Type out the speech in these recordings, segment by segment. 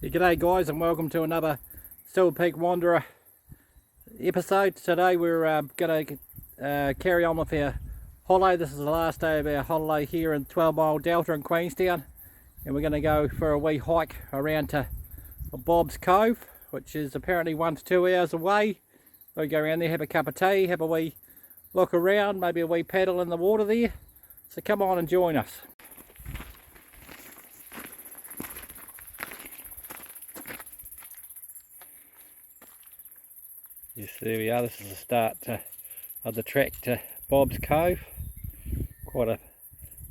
Yeah, g'day guys, and welcome to another Silver Peak Wanderer episode. Today we're going to carry on with our holiday. This is the last day of our holiday here in 12 Mile Delta in Queenstown, and we're going to go for a wee hike around to Bob's Cove, which is apparently 1 to 2 hours away. We'll go around there, have a cup of tea, have a wee look around, maybe a wee paddle in the water there. So come on and join us. Yes, there we are. This is the start of the trek to Bob's Cove. Quite a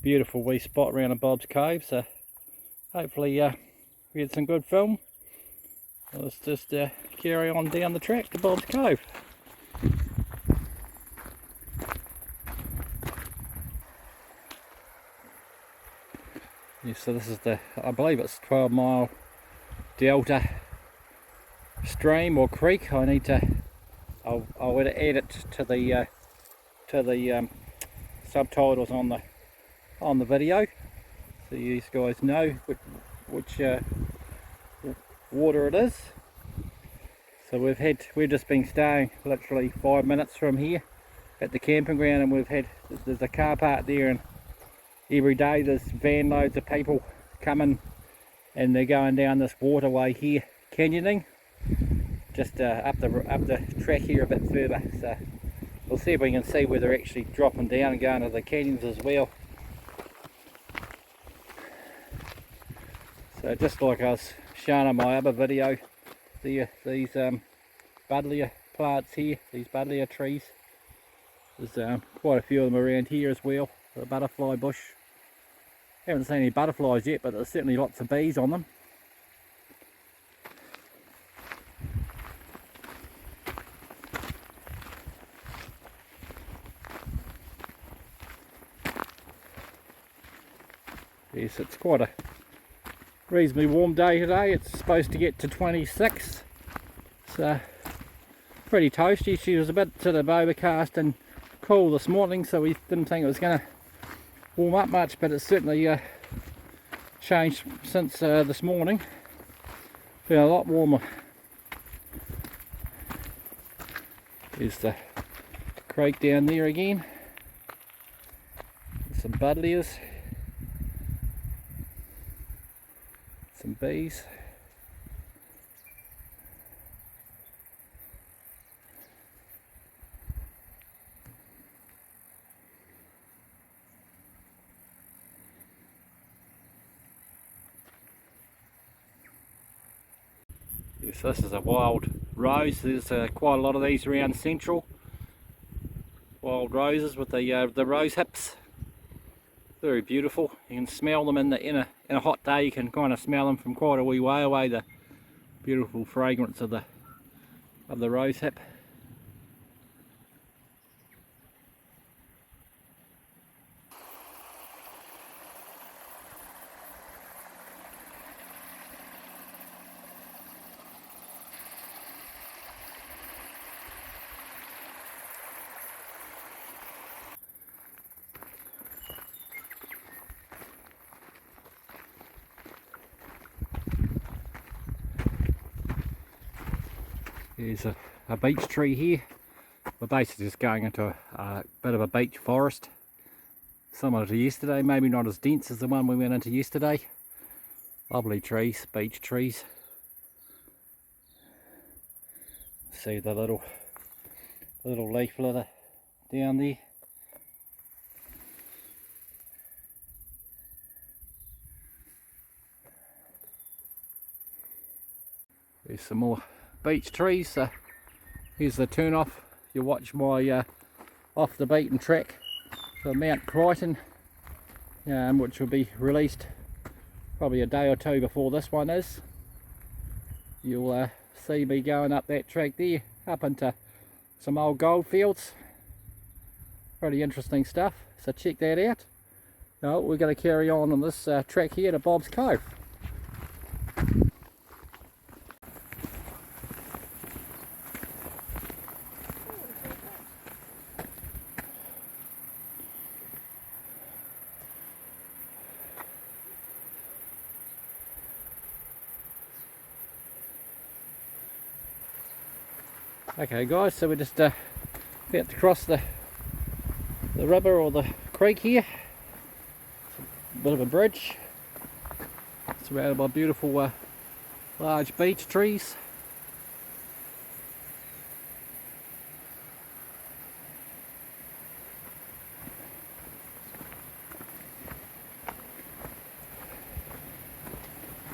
beautiful wee spot around in Bob's Cove, so hopefully we get some good film. Let's just carry on down the track to Bob's Cove. Yes, so this is I believe it's 12 Mile Delta stream or creek. I need to I'll add it to the subtitles on the video, so you guys know which water it is. So we've just been staying literally 5 minutes from here at the camping ground, and there's a car park there, and every day there's van loads of people coming and they're going down this waterway here, canyoning. Just up the track here a bit further, so we'll see if we can see where they're actually dropping down and going to the canyons as well. So just like I was showing in my other video, these buddleia plants here, these buddleia trees, there's quite a few of them around here as well. The butterfly bush, haven't seen any butterflies yet, but there's certainly lots of bees on them. Yes, it's quite a reasonably warm day today. It's supposed to get to 26. So pretty toasty. She was a bit sort of overcast and cool this morning, so we didn't think it was going to warm up much, but it's certainly changed since this morning. Been a lot warmer. There's the creek down there again. Some buddleias. Some bees. Yes, this is a wild rose. There's quite a lot of these around Central. Wild roses with the rose hips. Very beautiful. You can smell them in a hot day. You can kind of smell them from quite a wee way away. The beautiful fragrance of the rose hip. There's a beech tree here. We're basically just going into a bit of a beech forest, similar to yesterday, maybe not as dense as the one we went into yesterday. Lovely trees, beech trees. See the little leaf litter down there. There's some more beech trees. Here's the turn off. You watch my off the beaten track for Mount Crichton, which will be released probably a day or two before this one is. You'll see me going up that track there, up into some old gold fields. Pretty interesting stuff, so check that out. Now we're going to carry on this track here to Bob's Cove. Okay guys, so we're just about to cross the river or the creek here. It's a bit of a bridge, surrounded by beautiful large beech trees.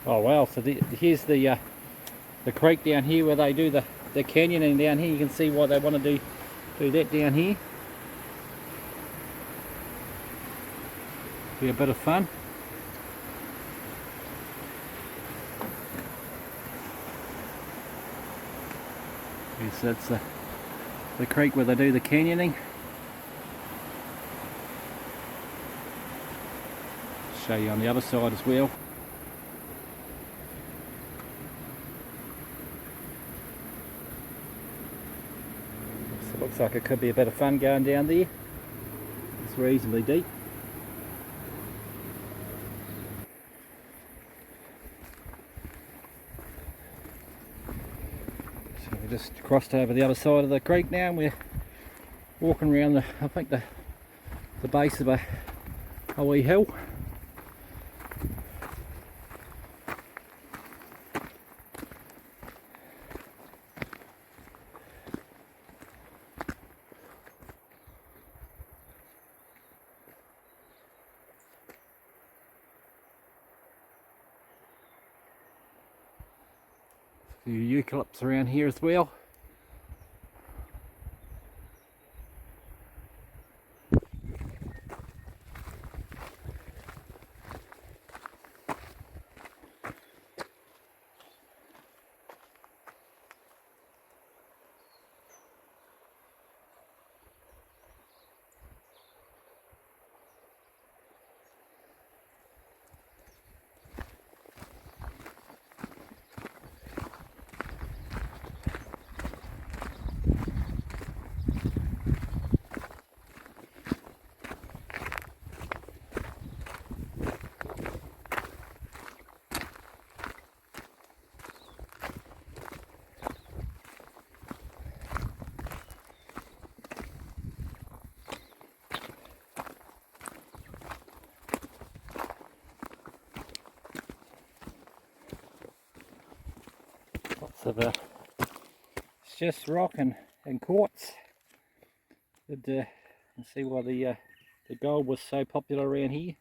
Oh wow, so here's the creek down here where they do the canyoning down here. You can see why they want to do that down here. Be a bit of fun. Yes, that's the creek where they do the canyoning. Show you on the other side as well. So it looks like it could be a bit of fun going down there. It's reasonably deep. So we just crossed over the other side of the creek now, and we're walking around I think the base of a wee hill. A few eucalypts around here as well. Lots of it's just rock and quartz. You can see why the gold was so popular around here.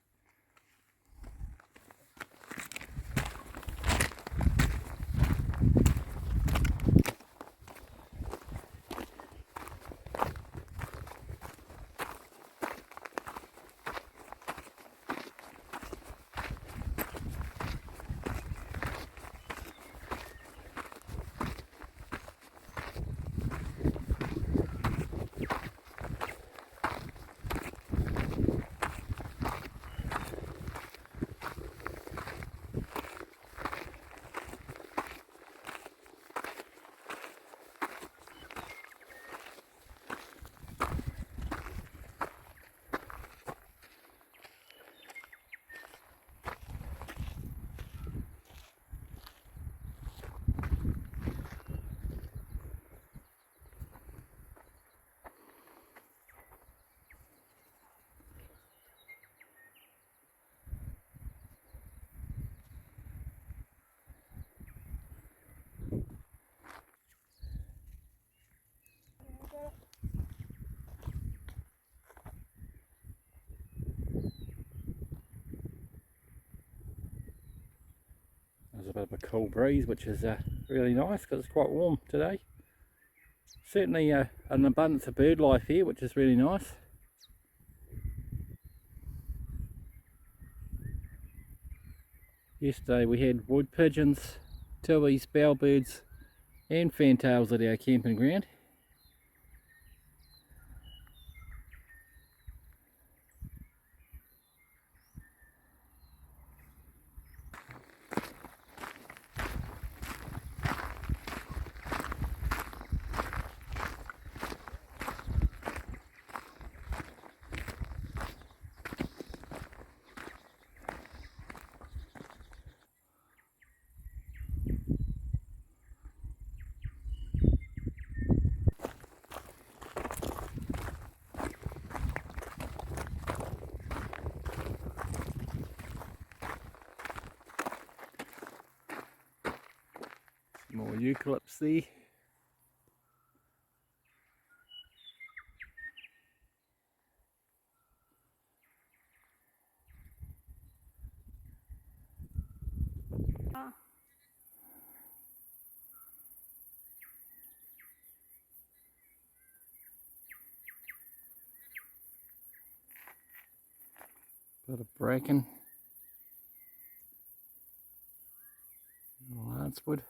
There's a bit of a cool breeze, which is really nice because it's quite warm today. Certainly an abundance of bird life here, which is really nice. Yesterday we had wood pigeons, towhees, bellbirds and fantails at our camping ground. More eucalypts there. Bit of bracken. Lancewood.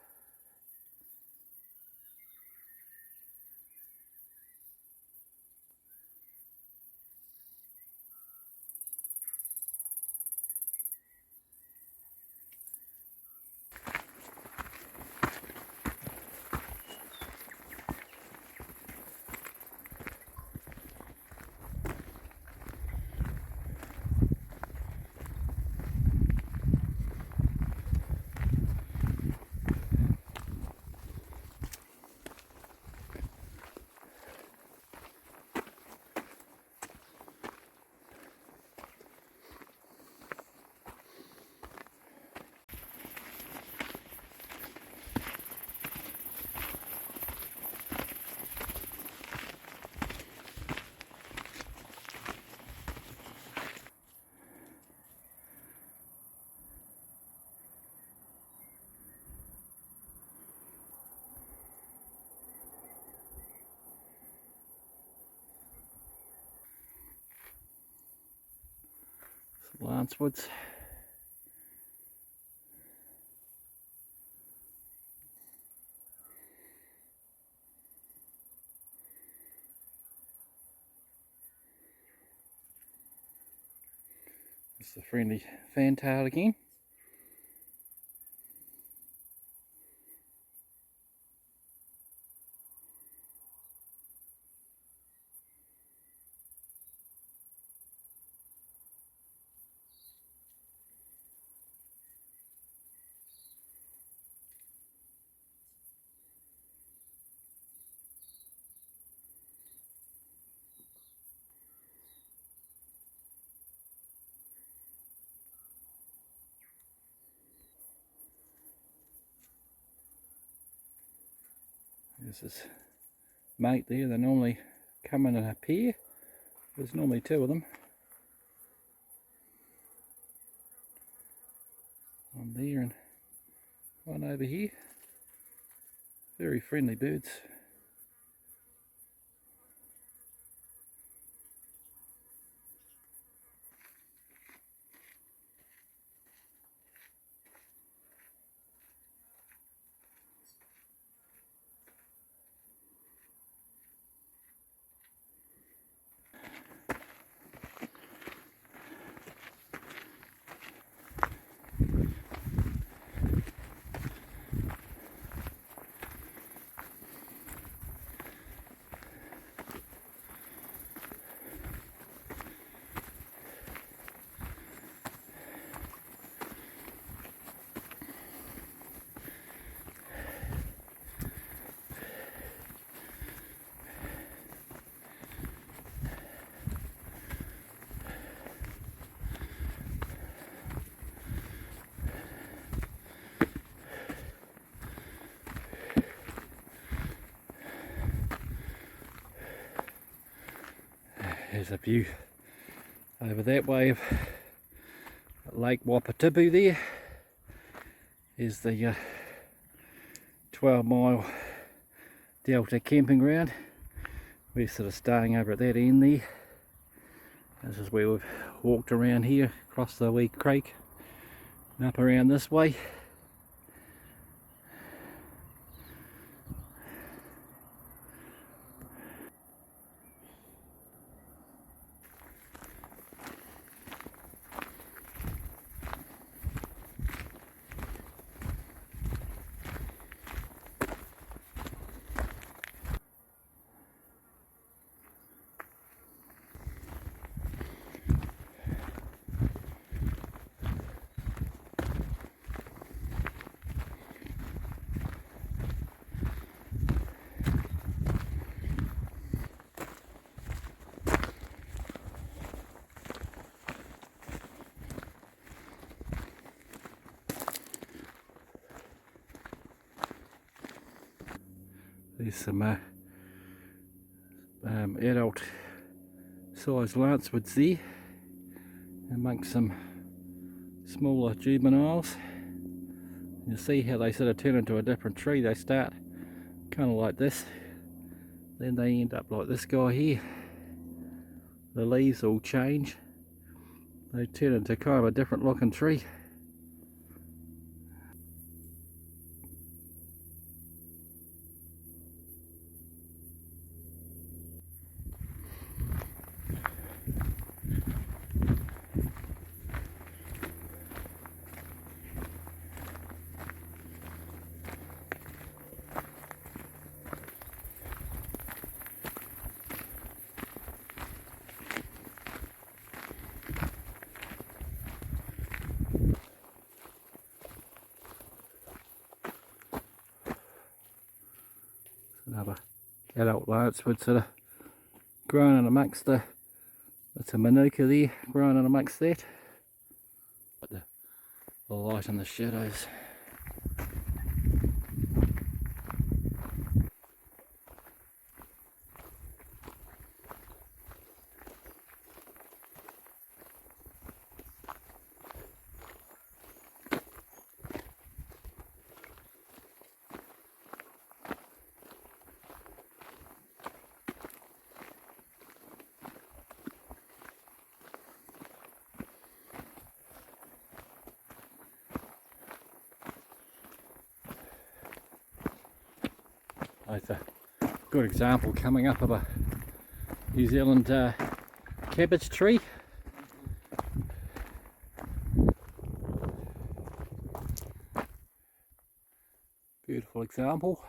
Lancewoods. It's the friendly fantail again. There's his mate there. They normally come in a pair. There's normally two of them. One there and one over here. Very friendly birds. There's a view over that way of Lake Wapatipu there. Is the 12-mile Delta camping ground. We're sort of starting over at that end there. This is where we've walked around here, across the wee creek, and up around this way. There's some adult sized lancewoods there, amongst some smaller juveniles. You see how they sort of turn into a different tree. They start kind of like this, then they end up like this guy here. The leaves all change, they turn into kind of a different looking tree. Another adult lancewood sort of growing in amongst the, that's a manuka there growing in amongst that. But the light and the shadows. There's a good example coming up of a New Zealand cabbage tree. Beautiful example.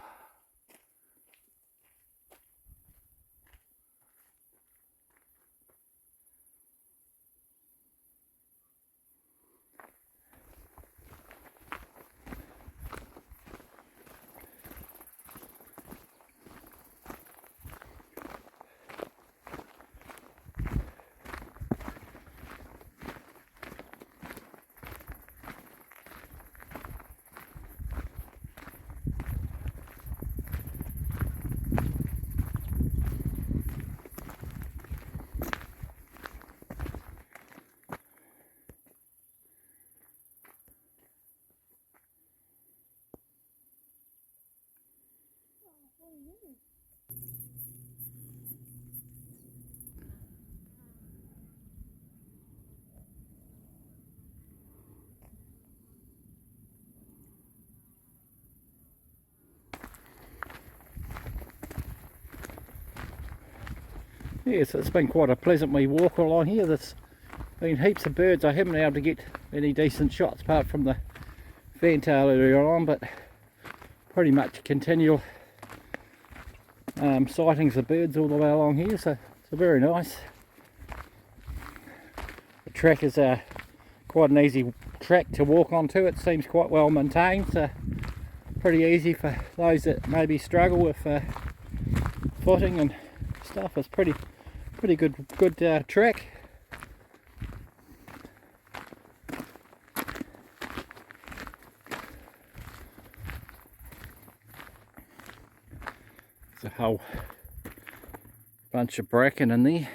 Yes, it's been quite a pleasant wee walk along here. There's been heaps of birds. I haven't been able to get any decent shots apart from the fantail earlier on, but pretty much continual sightings of birds all the way along here, so it's very nice. The track is quite an easy track to walk onto. It seems quite well maintained, so pretty easy for those that maybe struggle with footing and stuff. It's pretty good track. There's a whole bunch of bracken in there.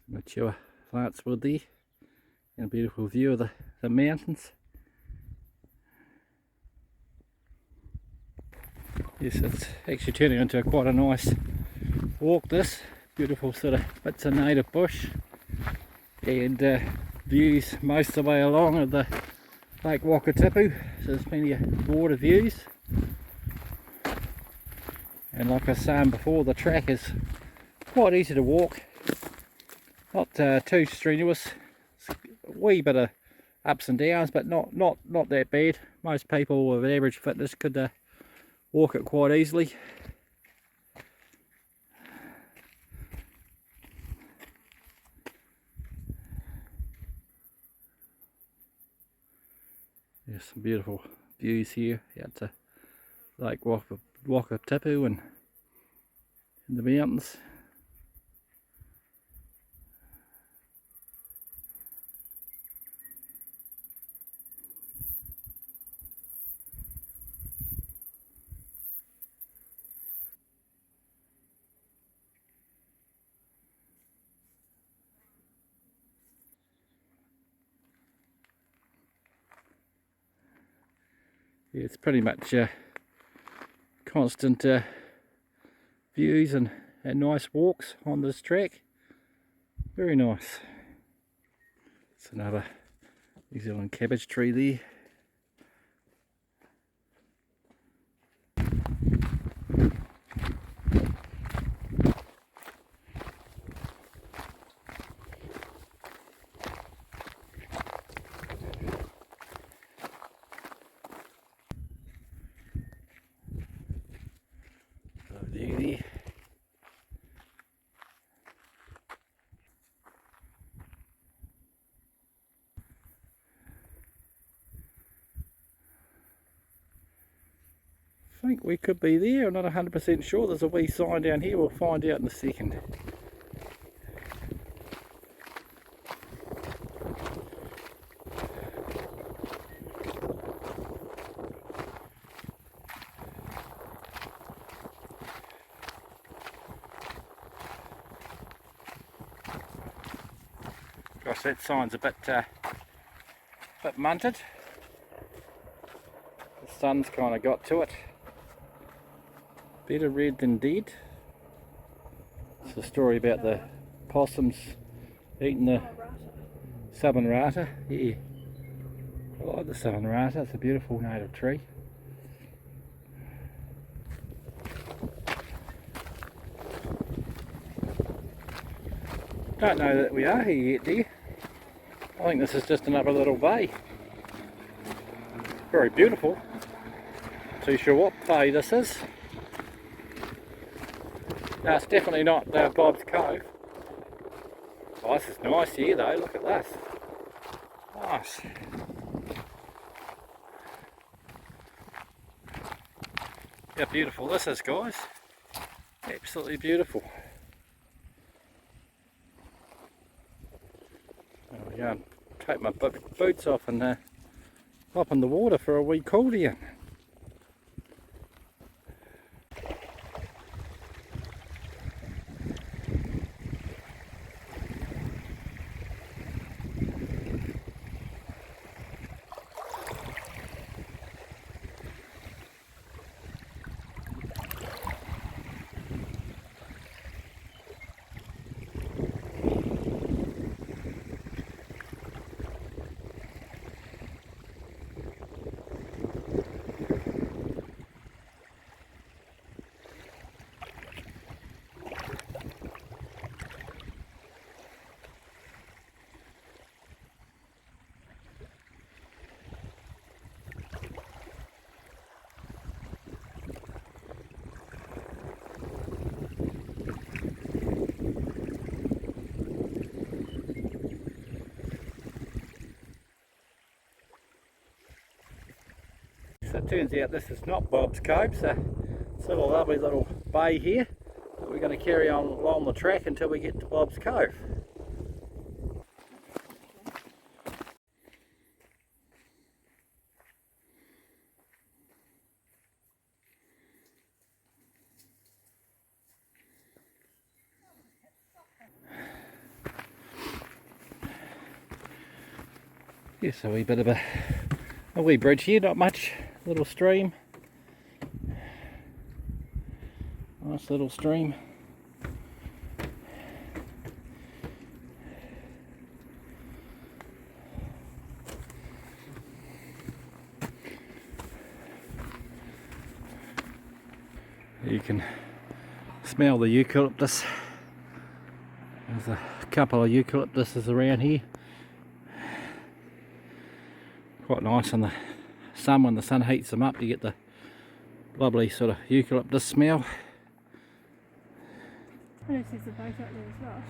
Mature flats wood there, and a beautiful view of the mountains. Yes, it's actually turning into quite a nice walk, this. Beautiful sort of bits of native bush and views most of the way along of the Lake Wakatipu, so there's plenty of water views. And like I was saying before, the track is quite easy to walk, not too strenuous. It's a wee bit of ups and downs, but not that bad. Most people with average fitness could walk it quite easily. There's some beautiful views here out to Lake Wakatipu and in the mountains. Yeah, it's pretty much constant views and nice walks on this track. Very nice. It's another New Zealand cabbage tree there. View there. I think we could be there. I'm not 100% sure. There's a wee sign down here. We'll find out in a second. Gosh, that sign's a bit munted. The sun's kind of got to it. Better red than dead. It's a story about the possums eating the southern rata. Yeah, I like the southern rata. It's a beautiful native tree. Don't know that we are here yet, do you? I think this is just another little bay. Very beautiful. Not too sure what bay this is. No, it's definitely not Bob's Cove. Oh, this is nice here though, look at this. Nice. How beautiful this is, guys. Absolutely beautiful. I'll go and take my boots off and hop in the water for a wee cool down. So it turns out this is not Bob's Cove, so it's a lovely little bay here that we're going to carry on along the track until we get to Bob's Cove. Yes, a wee bit of a wee bridge here, not much, little stream. Nice little stream. You can smell the eucalyptus. There's a couple of eucalyptuses around here. Quite nice in the sun, when the sun heats them up, you get the lovely sort of eucalyptus smell. I noticed there's a boat out there as well.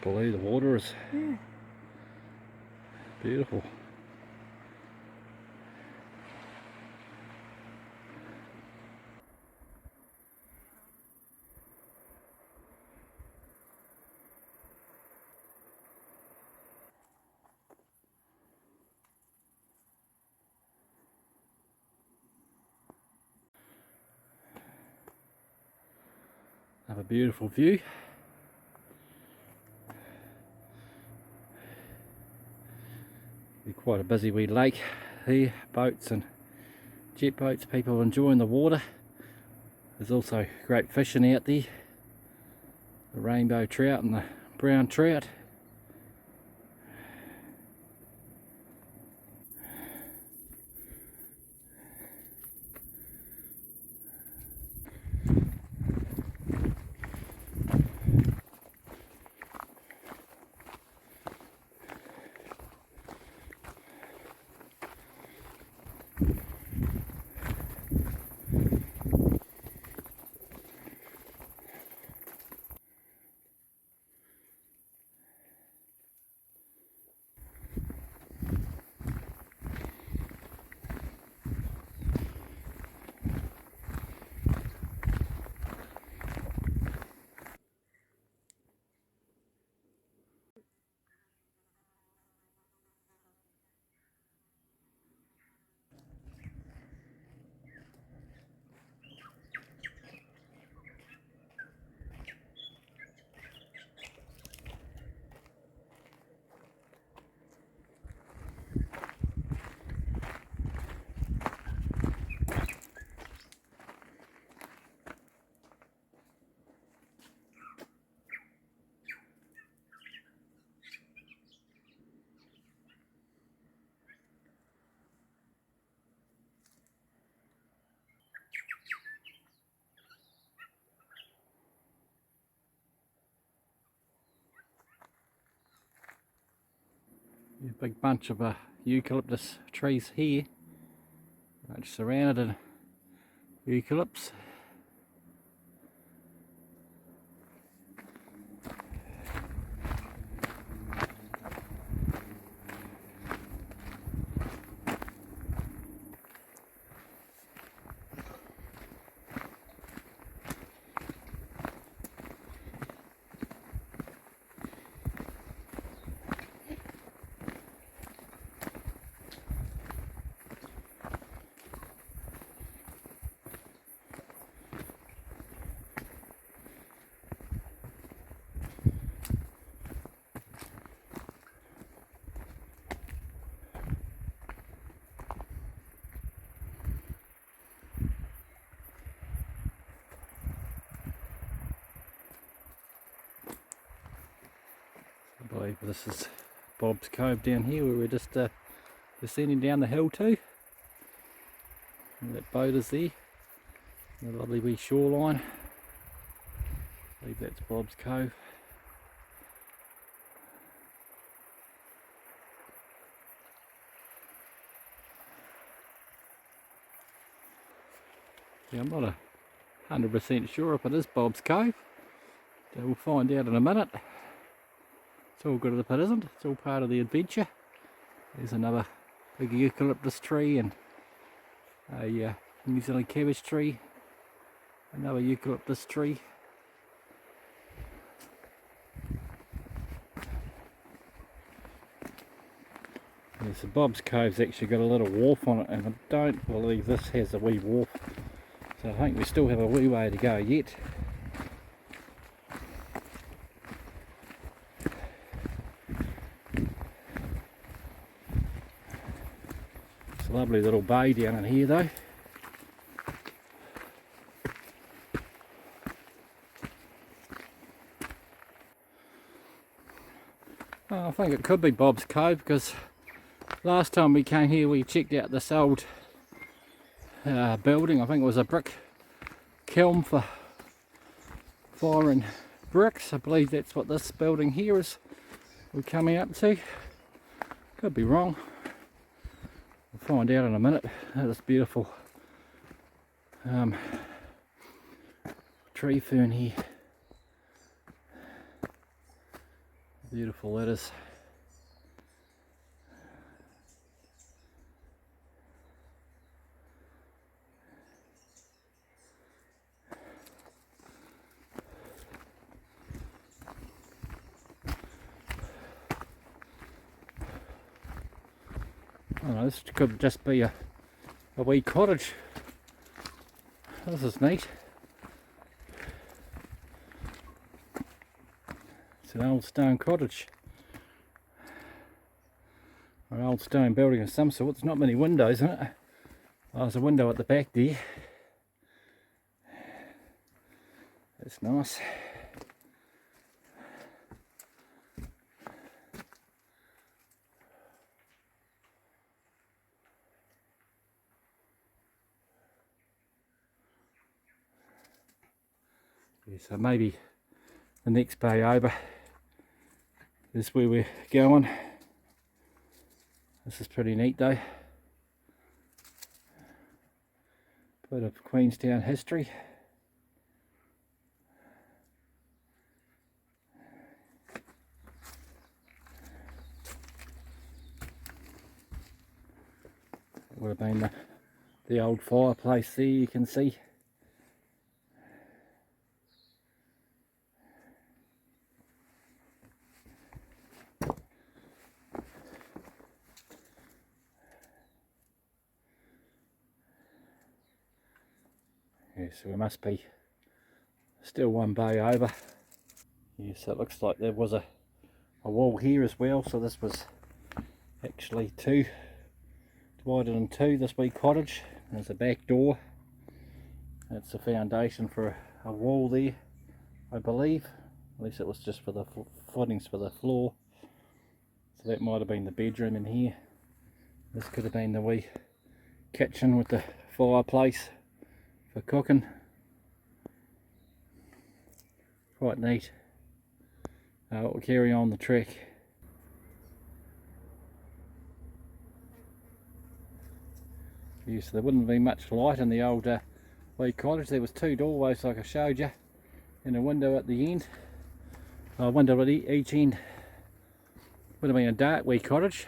Below the water is beautiful. Have a beautiful view. Be quite a busy wee lake here, boats and jet boats, people enjoying the water. There's also great fishing out there, the rainbow trout and the brown trout. A big bunch of eucalyptus trees here, just surrounded in eucalypts. I believe this is Bob's Cove down here, where we're just descending down the hill to. And that boat is there, the lovely wee shoreline. I believe that's Bob's Cove. Yeah, I'm not 100% sure if it is Bob's Cove. We'll find out in a minute. It's all good if it isn't, it's all part of the adventure. There's another big eucalyptus tree and a New Zealand cabbage tree, another eucalyptus tree. Yeah, so Bob's Cove's actually got a little wharf on it, and I don't believe this has a wee wharf. So I think we still have a wee way to go yet. It's a lovely little bay down in here though. I think it could be Bob's Cove, because last time we came here we checked out this old building. I think it was a brick kiln for firing bricks. I believe that's what this building here is we're coming up to. Could be wrong. We'll find out in a minute. This beautiful tree fern here. Beautiful that is. I don't know, this could just be a wee cottage. This is neat. It's an old stone cottage. Or an old stone building of some sort. There's not many windows in it. Oh, there's a window at the back there. That's nice. Yeah, so maybe the next bay over is where we're going. This is pretty neat though. Bit of Queenstown history. It would have been the old fireplace there, you can see. Yeah, so we must be still one bay over. Yeah, so it looks like there was a wall here as well, so this was actually divided in two, this wee cottage. There's a back door. That's the foundation for a wall there, I believe. At least it was just for the footings for the floor. So that might have been the bedroom in here. This could have been the wee kitchen with the fireplace for cooking. Quite neat. We'll carry on the trek. Yeah, so there wouldn't be much light in the old wee cottage. There was two doorways like I showed you, and a window at the end. A window at each end. Would have been a dark wee cottage.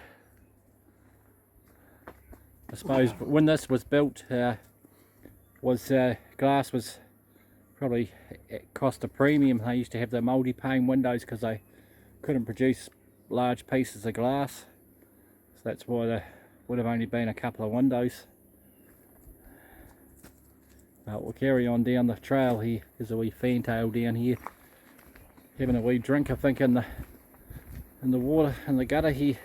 I suppose when this was built, glass was probably, it cost a premium. They used to have the multi-pane windows because they couldn't produce large pieces of glass, so that's why there would have only been a couple of windows. We'll carry on down the trail here. There's a wee fantail down here having a wee drink, I think, in the water in the gutter here.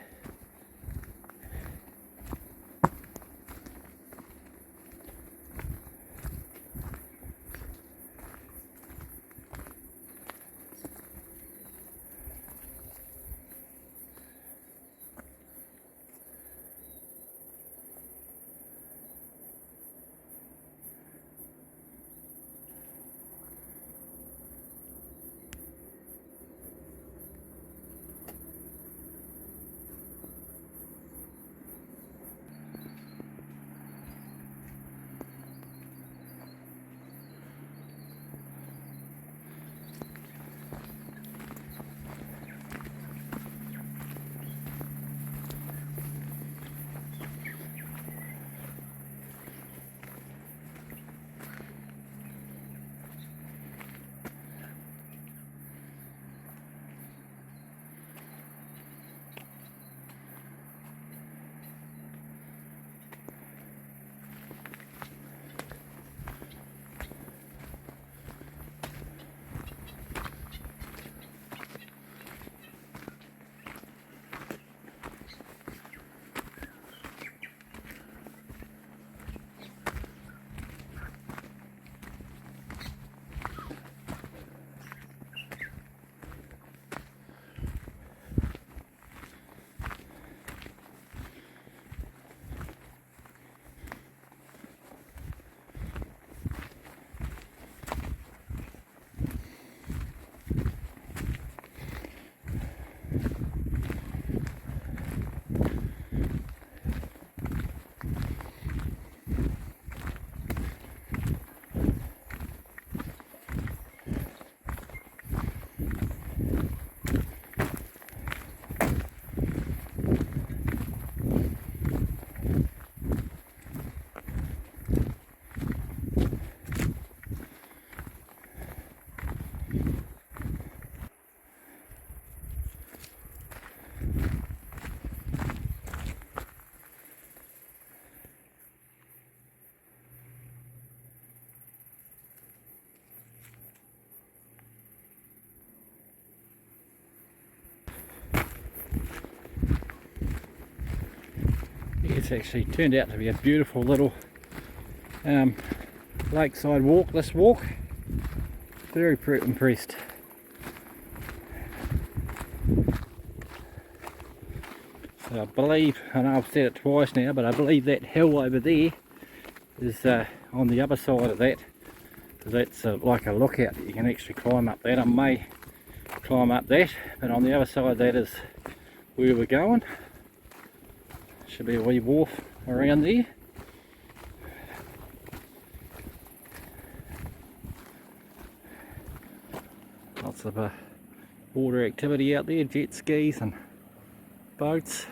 It's actually turned out to be a beautiful little lakeside walk, this walk. Very impressed. So I believe, I know I've said it twice now, but I believe that hill over there is on the other side of that. That's like a lookout that you can actually climb up that. I may climb up that, but on the other side that is where we're going. Should be a wee wharf around there. Lots of water activity out there, jet skis and boats.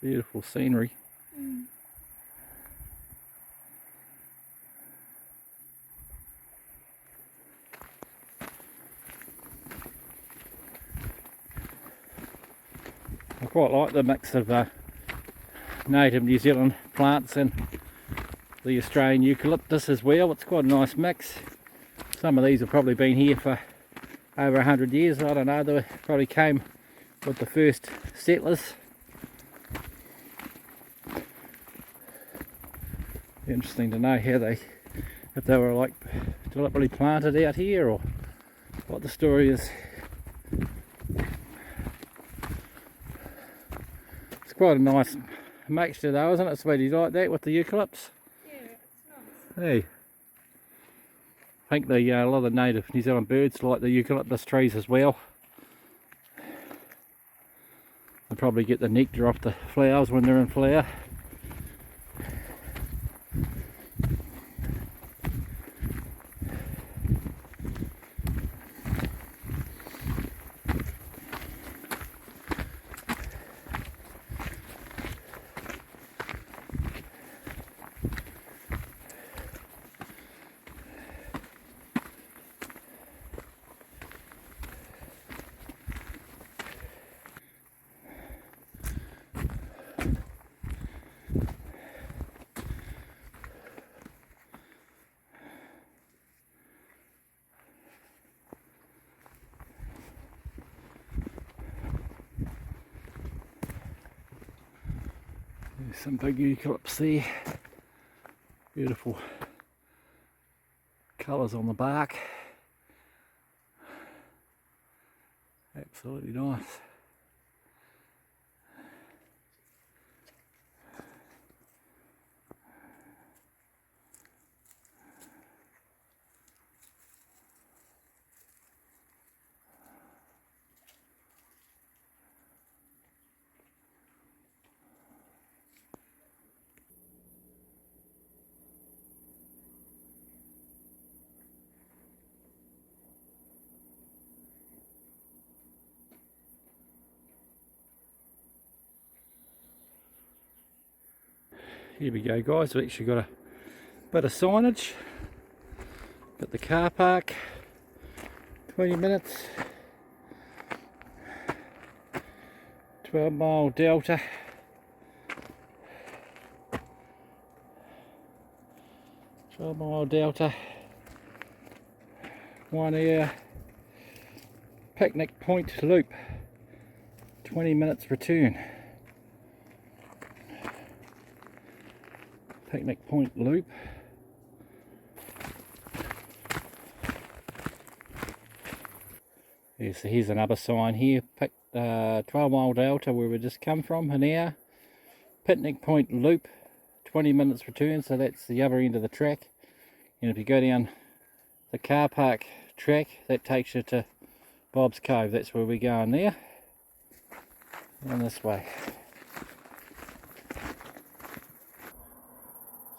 Beautiful scenery. I quite like the mix of native New Zealand plants and the Australian eucalyptus as well. It's quite a nice mix. Some of these have probably been here for over 100 years. I don't know, they probably came with the first settlers. Interesting to know how if they were like deliberately planted out here or what the story is. It's quite a nice mixture though, isn't it, sweetie? Like that with the eucalypts? Yeah, it's nice. Hey. I think a lot of the native New Zealand birds like the eucalyptus trees as well. They probably get the nectar off the flowers when they're in flower. There's some big eucalypts there. Beautiful colours on the bark. Absolutely nice. Here we go guys, we've actually got a bit of signage. Got the car park, 20 minutes, 12-mile delta. Delta, 1 hour, picnic point loop, 20 minutes return. Picnic point loop. Yes, so here's another sign here, 12-mile delta where we just come from, an hour. Picnic point loop, 20 minutes return, so that's the other end of the track. And if you go down the car park track, that takes you to Bob's Cove. That's where we're going there. And this way.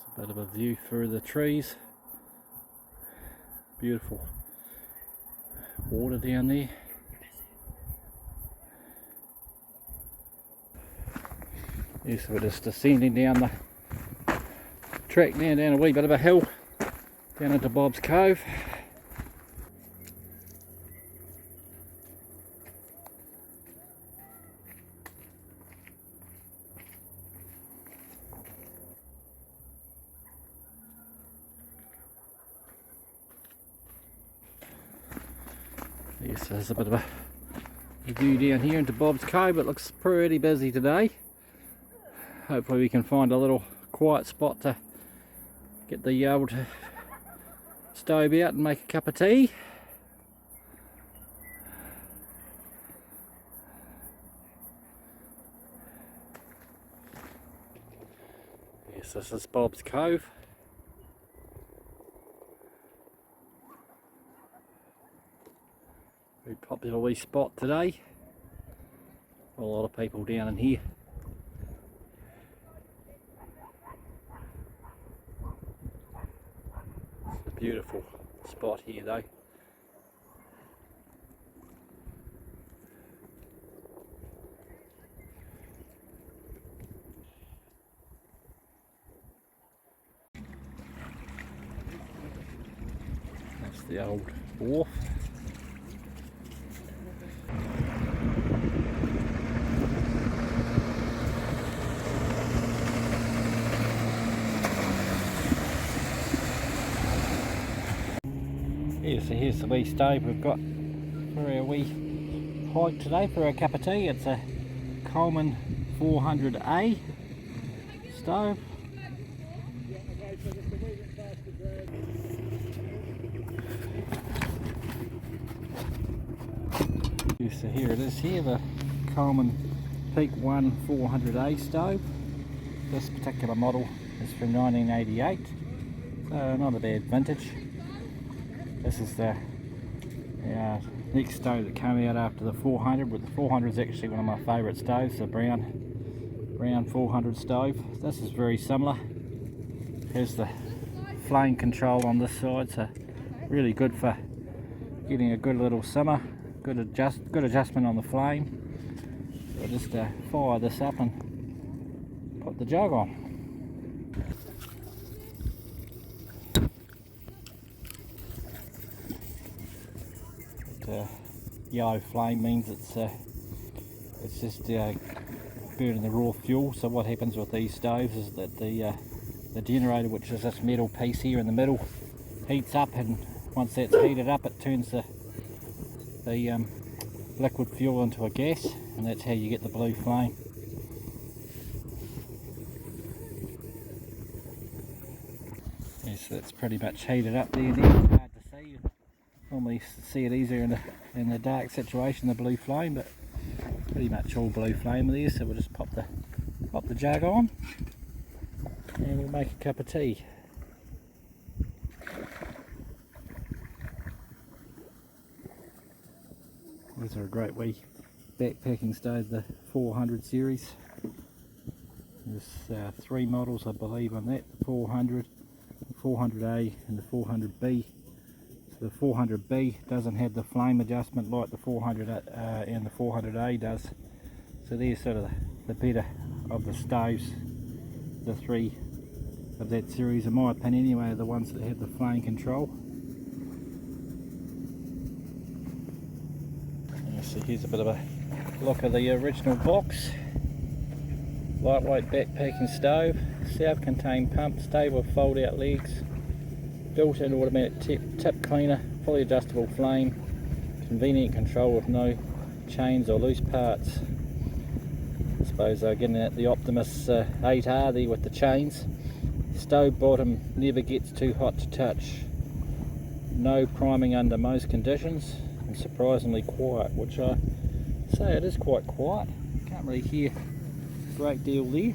It's a bit of a view through the trees. Beautiful water down there. Yes, we're just descending down the track now, down a wee bit of a hill, down into Bob's Cove. Yes, there's a bit of a view down here into Bob's Cove. It looks pretty busy today. Hopefully we can find a little quiet spot to get the old stove out and make a cup of tea. Yes, this is Bob's Cove. Very popular wee spot today. A lot of people down in here. It's a beautiful spot here though. That's the old wharf. Yeah, so here's the wee stove we've got for our wee hike today for our cup of tea. It's a Coleman 400A stove. Yeah, so here it is here, the Coleman Peak 1 400A stove. This particular model is from 1988, so not a bad vintage. This is the next stove that came out after the 400, but the 400 is actually one of my favourite stoves, the brown 400 stove. This is very similar. Here's the flame control on this side, so really good for getting a good little simmer, good adjustment on the flame. So just fire this up and put the jug on. Yellow flame means it's just burning the raw fuel. So what happens with these stoves is that the generator, which is this metal piece here in the middle, heats up, and once that's heated up it turns the liquid fuel into a gas, and that's how you get the blue flame. Yes, that's pretty much heated up there. It's hard to see. You normally see it easier in the dark situation, the blue flame, but pretty much all blue flame there. So we'll just pop the jug on and we'll make a cup of tea. These are a great wee backpacking stove, the 400 series. There's 3 models I believe on that, the 400, the 400A and the 400B. So the 400B doesn't have the flame adjustment like the 400 and the 400A does. So they're sort of the better of the stoves, the 3 of that series, in my opinion anyway, are the ones that have the flame control. So here's a bit of a look at the original box. Lightweight backpacking stove, self-contained pump, stable fold out legs, built-in automatic tip cleaner, fully adjustable flame, convenient control with no chains or loose parts. I suppose they're getting at the Optimus 8R there with the chains. Stove bottom never gets too hot to touch. No priming under most conditions, and surprisingly quiet, which I say it is quite quiet. Can't really hear a great deal there.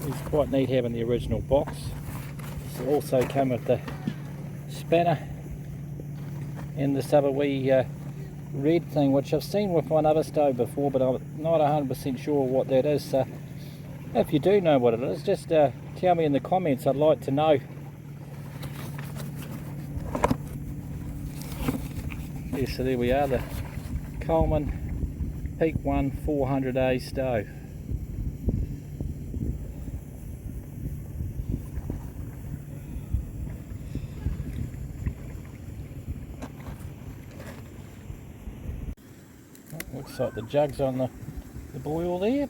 It's quite neat having the original box. This will also come with the spanner and this other wee red thing, which I've seen with one other stove before, but I'm not 100% sure what that is. So if you do know what it is, just tell me in the comments. I'd like to know. Yeah, so there we are, the Coleman Peak 1 400A stove. Looks like the jug's on the boil there.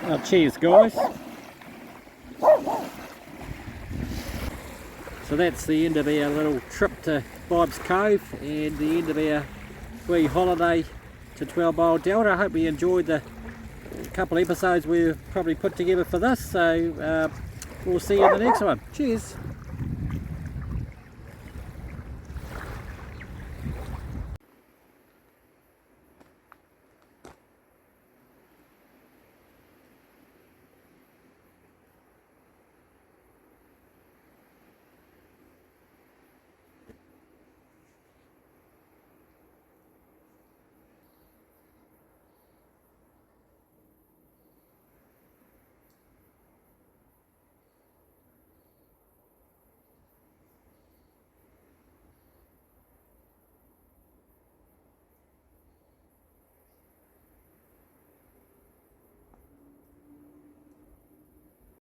Oh, cheers guys. So that's the end of our little trip to Bob's Cove and the end of our wee holiday to 12 Mile Delta. I hope you enjoyed the couple episodes we've probably put together for this, so we'll see you in the next one. Cheers.